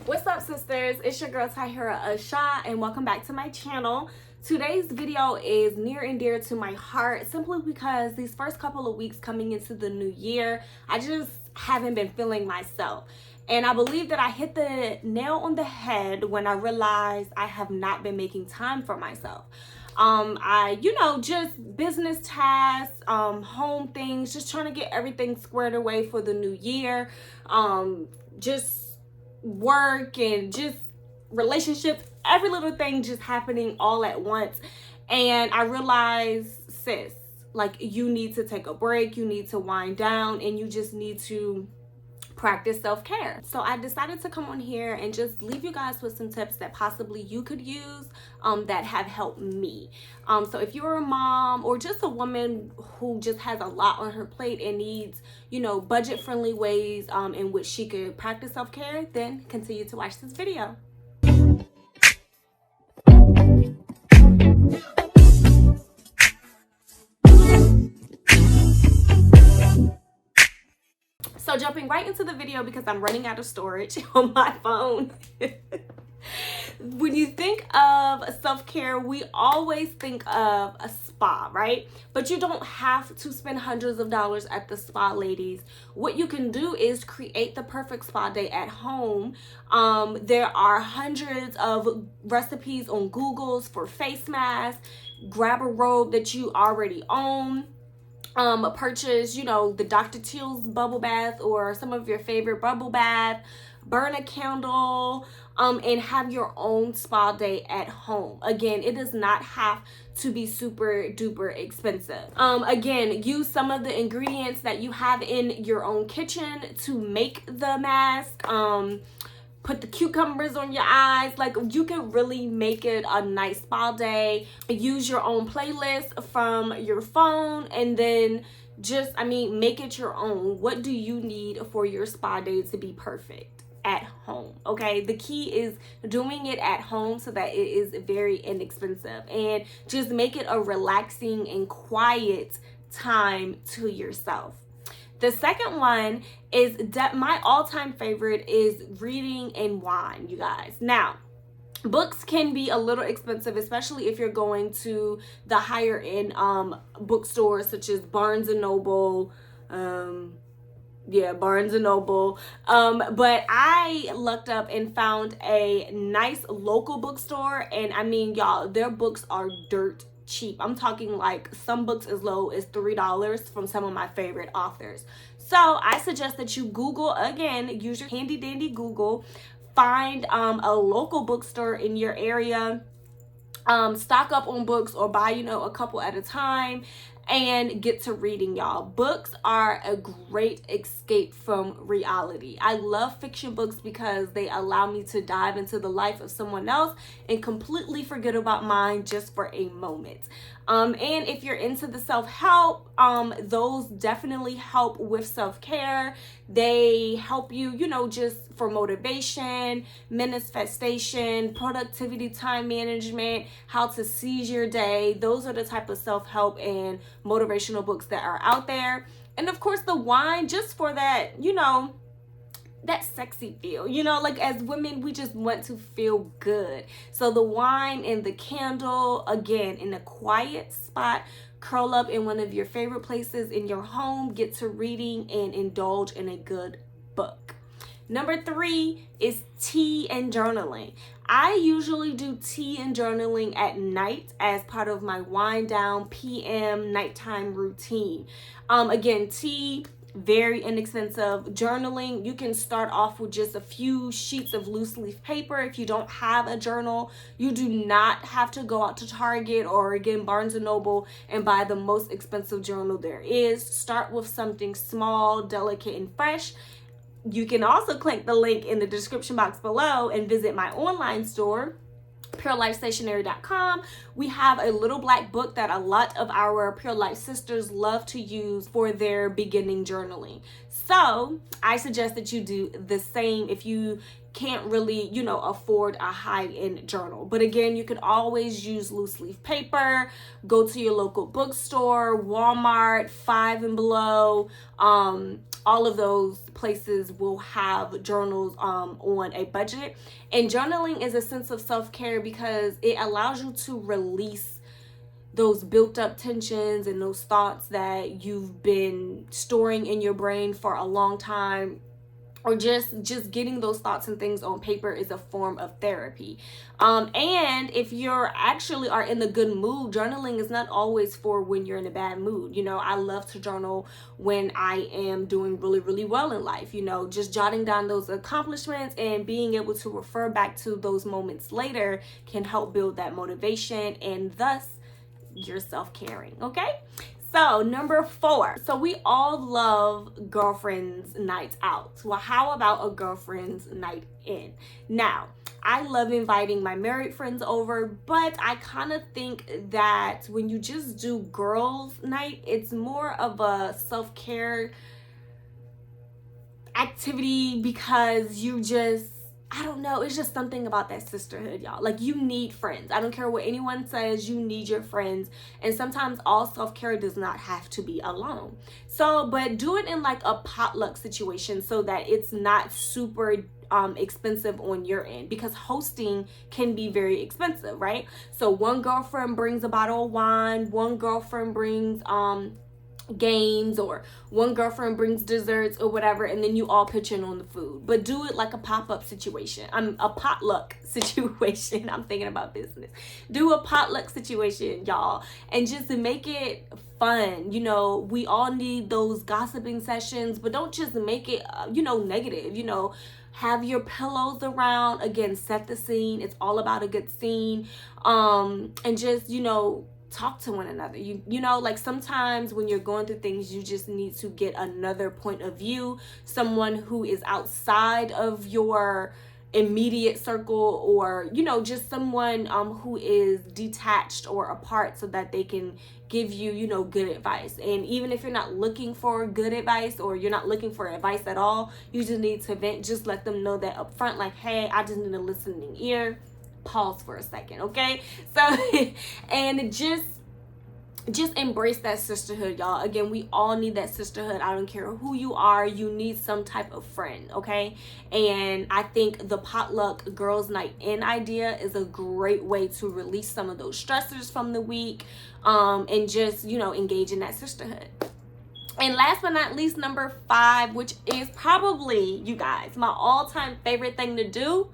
What's up, sisters? It's your girl Tahirah Ahshah, and welcome back to my channel. Today's video is near and dear to my heart simply because these first couple of weeks coming into the new year, I just haven't been feeling myself. And I believe that I hit the nail on the head when I realized I have not been making time for myself. Just business tasks, home things, just trying to get everything squared away for the new year. Just work and just relationships, every little thing just happening all at once. And I realized, sis, like, you need to take a break, you need to wind down, and you just need to practice self-care. So I decided to come on here and just leave you guys with some tips that possibly you could use that have helped me. So if you're a mom or just a woman who just has a lot on her plate and needs, budget-friendly ways in which she could practice self-care, then continue to watch this video. So jumping right into the video because I'm running out of storage on my phone. When you think of self-care, we always think of a spa, right? But you don't have to spend hundreds of dollars at the spa, ladies. What you can do is create the perfect spa day at home. There are hundreds of recipes on Google's for face masks. Grab a robe that you already own. Purchase, the Dr. Teal's bubble bath or some of your favorite bubble bath, burn a candle, and have your own spa day at home. Again, it does not have to be super duper expensive. Again, use some of the ingredients that you have in your own kitchen to make the mask. Put the cucumbers on your eyes. Like, you can really make it a nice spa day. Use your own playlist from your phone and then just, make it your own. What do you need for your spa day to be perfect at home? Okay, the key is doing it at home so that it is very inexpensive, and just make it a relaxing and quiet time to yourself. The second one is that my all-time favorite is reading and wine, you guys. Now, books can be a little expensive, especially if you're going to the higher end bookstores such as Barnes and Noble. Barnes and Noble. But I looked up and found a nice local bookstore, and y'all, their books are dirt cheap. I'm talking like some books as low as $3 from some of my favorite authors. So I suggest that you Google, again, use your handy dandy Google, find a local bookstore in your area, stock up on books or buy, a couple at a time, and get to reading, y'all. Books are a great escape from reality. I love fiction books because they allow me to dive into the life of someone else and completely forget about mine just for a moment. And if you're into the self-help, those definitely help with self-care. They help you, just for motivation, manifestation, productivity, time management, how to seize your day. Those are the type of self-help and motivational books that are out there. And of course, the wine, just for that, that sexy feel, like as women, we just want to feel good. So the wine and the candle, again, in a quiet spot, curl up in one of your favorite places in your home, get to reading and indulge in a good book. Number 3 is tea and journaling. I usually do tea and journaling at night as part of my wind down PM nighttime routine. Again, tea, very inexpensive. Journaling, you can start off with just a few sheets of loose leaf paper. If you don't have a journal, you do not have to go out to Target or, again, Barnes and Noble and buy the most expensive journal there is. Start with something small, delicate, and fresh. You can also click the link in the description box below and visit my online store, purelifestationery.com. We have a little black book that a lot of our Pure Life sisters love to use for their beginning journaling. So I suggest that you do the same. If you can't really, you know, afford a high-end journal. But again, you could always use loose leaf paper, go to your local bookstore, Walmart, Five and Below. All of those places will have journals on a budget. And journaling is a sense of self-care because it allows you to release those built up tensions and those thoughts that you've been storing in your brain for a long time, or just getting those thoughts and things on paper is a form of therapy. And if you're actually are in the good mood, journaling is not always for when you're in a bad mood. You know, I love to journal when I am doing really, really well in life. You know, just jotting down those accomplishments and being able to refer back to those moments later can help build that motivation and thus your self-caring. Okay. So number 4, so we all love girlfriend's nights out. Well, how about a girlfriend's night in? Now, I love inviting my married friends over, but I kind of think that when you just do girls' night, it's more of a self-care activity because you just, I don't know, it's just something about that sisterhood, y'all. Like, you need friends. I don't care what anyone says, you need your friends. And sometimes all self-care does not have to be alone. So, but do it in like a potluck situation so that it's not super expensive on your end, because hosting can be very expensive, right? So one girlfriend brings a bottle of wine, one girlfriend brings games, or one girlfriend brings desserts or whatever, and then you all pitch in on the food. But do it like a pop-up situation. A potluck situation. I'm thinking about business. Do a potluck situation, y'all, and just make it fun. You know, we all need those gossiping sessions, but don't just make it negative. You know, have your pillows around. Again, set the scene. It's all about a good scene. And just, talk to one another. You know, like sometimes when you're going through things, you just need to get another point of view, someone who is outside of your immediate circle, or just someone who is detached or apart, so that they can give you good advice. And even if you're not looking for good advice, or you're not looking for advice at all, you just need to vent. Just let them know that up front, like, hey, I just need a listening ear. Pause for a second, okay? So and just embrace that sisterhood, y'all. Again, we all need that sisterhood. I don't care who you are, you need some type of friend, okay? And I think the potluck girls night in idea is a great way to release some of those stressors from the week, and just engage in that sisterhood. And last but not least, number 5, which is probably, you guys, my all-time favorite thing to do,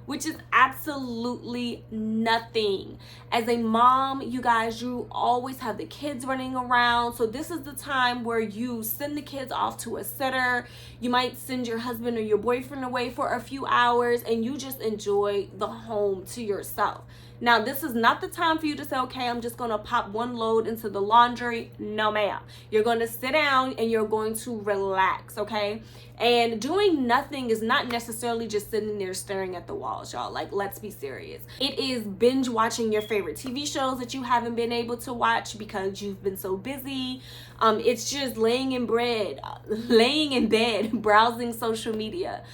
which is absolutely nothing. As a mom, you guys, you always have the kids running around. So this is the time where you send the kids off to a sitter. You might send your husband or your boyfriend away for a few hours, and you just enjoy the home to yourself. Now, this is not the time for you to say, okay, I'm just going to pop one load into the laundry. No, ma'am. You're going to sit down and you're going to relax, okay? And doing nothing is not necessarily just sitting there staring at the walls, y'all. Like, let's be serious. It is binge watching your favorite TV shows that you haven't been able to watch because you've been so busy. It's just laying in bed, browsing social media.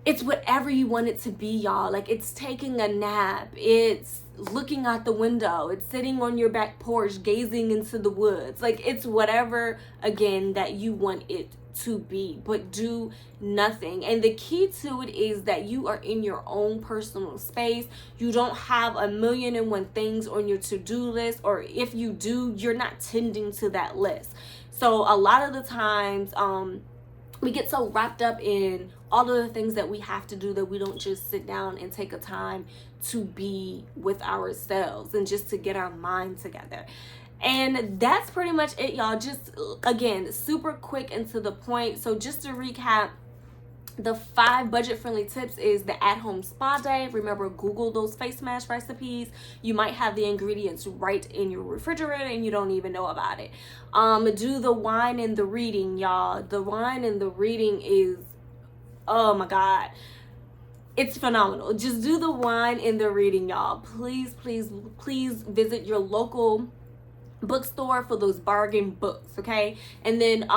It's whatever you want it to be, y'all. Like, it's taking a nap. It's looking out the window. It's sitting on your back porch, gazing into the woods. Like, it's whatever, again, that you want it to be. But do nothing. And the key to it is that you are in your own personal space. You don't have 1,000,001 things on your to-do list. Or if you do, you're not tending to that list. So a lot of the times, we get so wrapped up in all of the things that we have to do that we don't just sit down and take a time to be with ourselves and just to get our mind together. And that's pretty much it, y'all. Just, again, super quick and to the point. So just to recap, the 5 budget-friendly tips is the at-home spa day. Remember, Google those face mask recipes. You might have the ingredients right in your refrigerator and you don't even know about it. Do the wine and the reading, y'all. The wine and the reading is, oh my God, it's phenomenal. Just do the wine and the reading, y'all. Please, please, please visit your local bookstore for those bargain books, okay? And then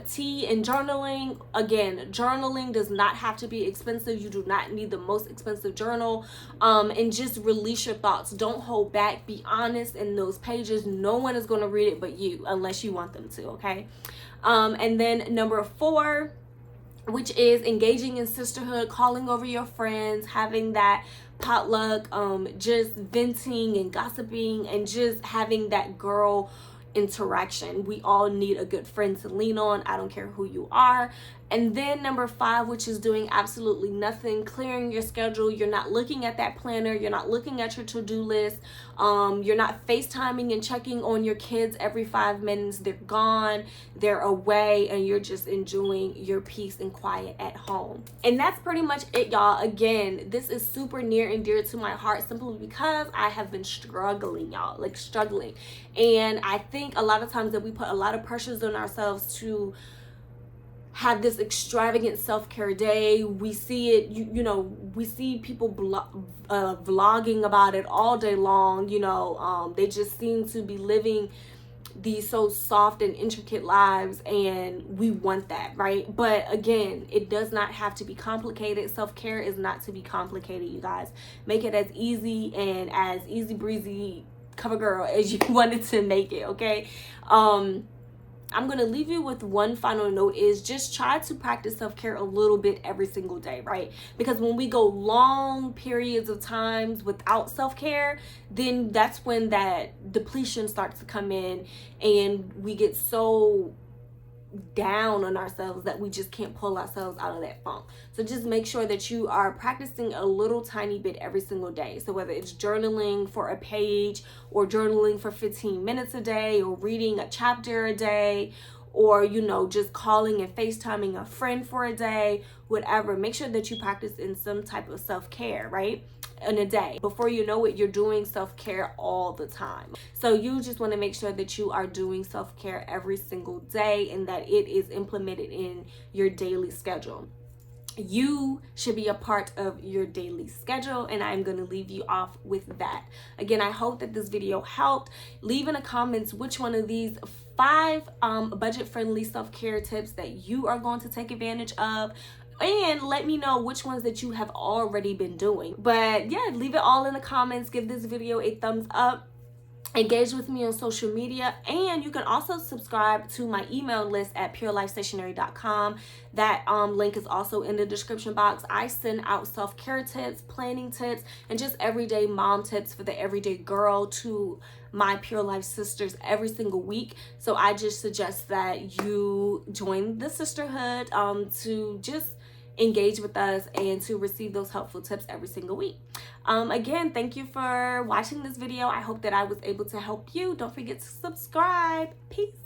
tea and journaling. Again, journaling does not have to be expensive. You do not need the most expensive journal. And just release your thoughts. Don't hold back. Be honest in those pages. No one is going to read it but you, unless you want them to, okay? And then number 4, which is engaging in sisterhood, calling over your friends, having that potluck, just venting and gossiping and just having that girl interaction. We all need a good friend to lean on. I don't care who you are. And then number 5, which is doing absolutely nothing, clearing your schedule. You're not looking at that planner. You're not looking at your to-do list. You're not FaceTiming and checking on your kids every 5 minutes. They're gone, they're away, and you're just enjoying your peace and quiet at home. And that's pretty much it, y'all. Again, this is super near and dear to my heart simply because I have been struggling, y'all, like struggling. And I think a lot of times that we put a lot of pressures on ourselves to have this extravagant self-care day. We see it, you know, we see people vlogging about it all day long. You know, they just seem to be living these so soft and intricate lives, and we want that, right? But again, it does not have to be complicated. Self-care is not to be complicated, you guys. Make it as easy and as easy breezy cover girl as you wanted to make it, okay? I'm going to leave you with one final note, is just try to practice self-care a little bit every single day, right? Because when we go long periods of times without self-care, then that's when that depletion starts to come in, and we get so down on ourselves that we just can't pull ourselves out of that funk. So just make sure that you are practicing a little tiny bit every single day. So whether it's journaling for a page, or journaling for 15 minutes a day, or reading a chapter a day, or, you know, just calling and FaceTiming a friend for a day, whatever. Make sure that you practice in some type of self-care, right? In a day. Before you know it, you're doing self-care all the time. So you just want to make sure that you are doing self-care every single day, and that it is implemented in your daily schedule. You should be a part of your daily schedule, and I'm going to leave you off with that. Again, I hope that this video helped. Leave in the comments which one of these 5 budget-friendly self-care tips that you are going to take advantage of, and let me know which ones that you have already been doing. But yeah, leave it all in the comments. Give this video a thumbs up. Engage with me on social media, and you can also subscribe to my email list at purelifestationery.com. That link is also in the description box. I send out self-care tips, planning tips, and just everyday mom tips for the everyday girl to my Pure Life sisters every single week. So I just suggest that you join the sisterhood to just engage with us and to receive those helpful tips every single week. Again, thank you for watching this video. I hope that I was able to help you. Don't forget to subscribe. Peace.